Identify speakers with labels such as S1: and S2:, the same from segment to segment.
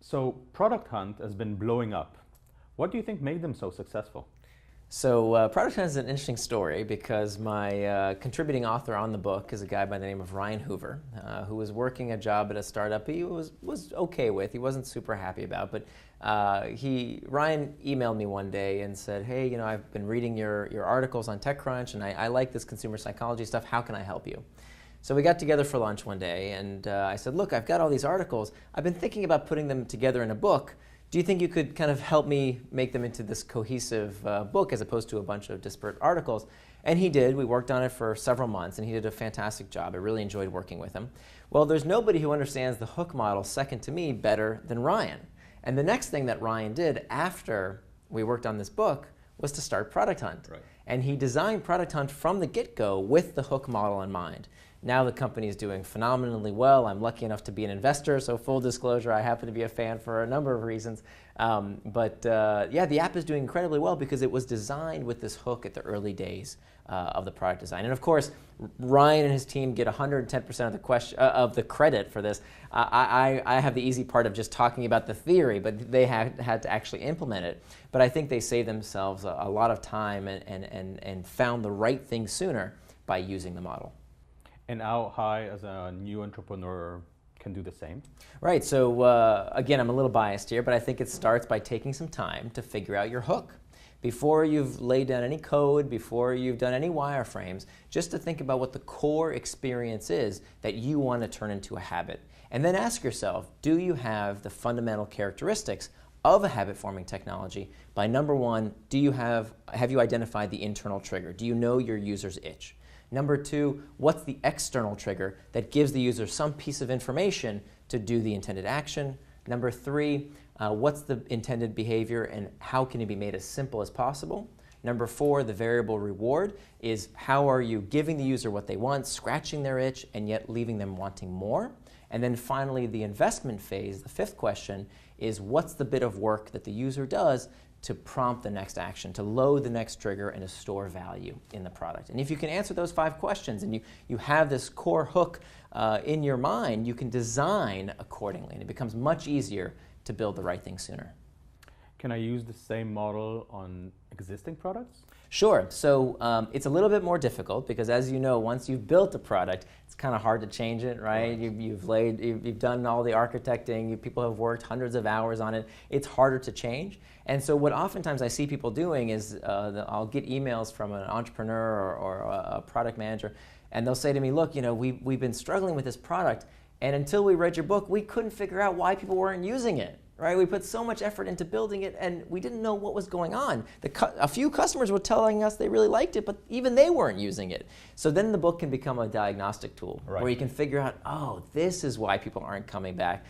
S1: So Product Hunt has been blowing up. What do you think made them so successful?
S2: So Product Hunt is an interesting story because my contributing author on the book is a guy by the name of Ryan Hoover, who was working a job at a startup he was okay with. He wasn't super happy about, but Ryan emailed me one day and said, "Hey, I've been reading your articles on TechCrunch, and I like this consumer psychology stuff. How can I help you?" So we got together for lunch one day, and I said, "Look, I've got all these articles. I've been thinking about putting them together in a book. Do you think you could kind of help me make them into this cohesive book as opposed to a bunch of disparate articles?" And he did. We worked on it for several months, and he did a fantastic job. I really enjoyed working with him. Well, there's nobody who understands the hook model, second to me, better than Ryan. And the next thing that Ryan did after we worked on this book was to start Product Hunt.
S1: Right.
S2: And he designed Product Hunt from the get-go with the hook model in mind. Now the company is doing phenomenally well. I'm lucky enough to be an investor, so full disclosure, I happen to be a fan for a number of reasons. Yeah, the app is doing incredibly well because it was designed with this hook at the early days of the product design. And of course, Ryan and his team get 110% of the credit for this. I have the easy part of just talking about the theory, but they had to actually implement it. But I think they saved themselves a lot of time and found the right thing sooner by using the model.
S1: And how high as a new entrepreneur can do the same?
S2: Right, so again, I'm a little biased here, but I think it starts by taking some time to figure out your hook. Before you've laid down any code, before you've done any wireframes, just to think about what the core experience is that you want to turn into a habit. And then ask yourself, do you have the fundamental characteristics of a habit-forming technology? By number one, have you identified the internal trigger? Do you know your user's itch? Number two, what's the external trigger that gives the user some piece of information to do the intended action? Number three, what's the intended behavior and how can it be made as simple as possible? Number four, the variable reward is how are you giving the user what they want, scratching their itch, and yet leaving them wanting more? And then finally, the investment phase, the fifth question, is what's the bit of work that the user does to prompt the next action, to load the next trigger, and to store value in the product. And if you can answer those 5 questions and you have this core hook in your mind, you can design accordingly, and it becomes much easier to build the right thing sooner.
S1: Can I use the same model on existing products?
S2: Sure. So it's a little bit more difficult because, as you know, once you've built a product, it's kind of hard to change it, right? You've done all the architecting. People have worked hundreds of hours on it. It's harder to change. And so what oftentimes I see people doing is I'll get emails from an entrepreneur or a product manager, and they'll say to me, "Look, we've been struggling with this product, and until we read your book, we couldn't figure out why people weren't using it." Right? We put so much effort into building it, and we didn't know what was going on. A few customers were telling us they really liked it, but even they weren't using it. So then the book can become a diagnostic tool,
S1: right,
S2: where you can figure out, oh, this is why people aren't coming back.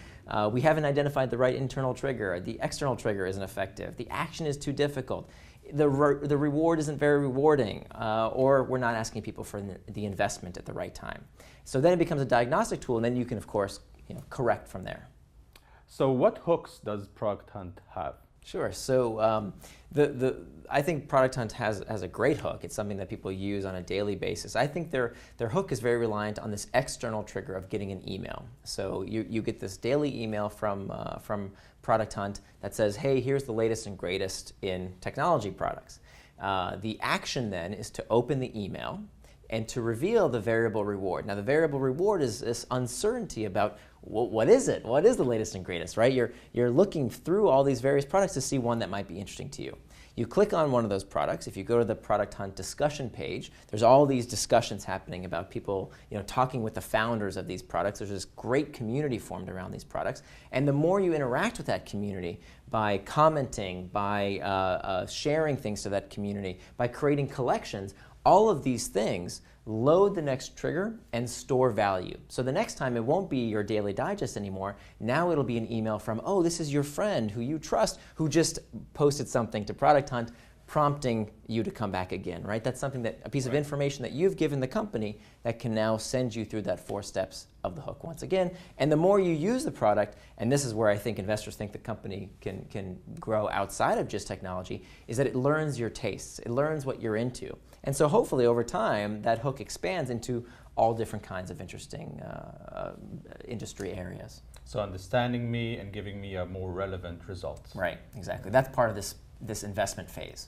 S2: We haven't identified the right internal trigger. The external trigger isn't effective. The action is too difficult. The reward isn't very rewarding, or we're not asking people for the investment at the right time. So then it becomes a diagnostic tool, and then you can, of course, correct from there.
S1: So what hooks does Product Hunt have?
S2: Sure. So I think Product Hunt has a great hook. It's something that people use on a daily basis. I think their hook is very reliant on this external trigger of getting an email. So you get this daily email from Product Hunt that says, "Hey, here's the latest and greatest in technology products." The action then is to open the email and to reveal the variable reward. Now, the variable reward is this uncertainty about what is it? What is the latest and greatest, right? You're looking through all these various products to see one that might be interesting to you. You click on one of those products. If you go to the Product Hunt discussion page, there's all these discussions happening about people talking with the founders of these products. There's this great community formed around these products. And the more you interact with that community by commenting, by sharing things to that community, by creating collections, all of these things load the next trigger and store value. So the next time it won't be your daily digest anymore. Now it'll be an email from, oh, this is your friend who you trust who just posted something to Product Hunt prompting you to come back again, right? That's something a piece of information that you've given the company that can now send you through that 4 steps of the hook once again. And the more you use the product, and this is where I think investors think the company can grow outside of just technology, is that it learns your tastes. It learns what you're into. And so hopefully over time, that hook expands into all different kinds of interesting industry areas.
S1: So understanding me and giving me a more relevant result.
S2: Right, exactly. That's part of this investment phase.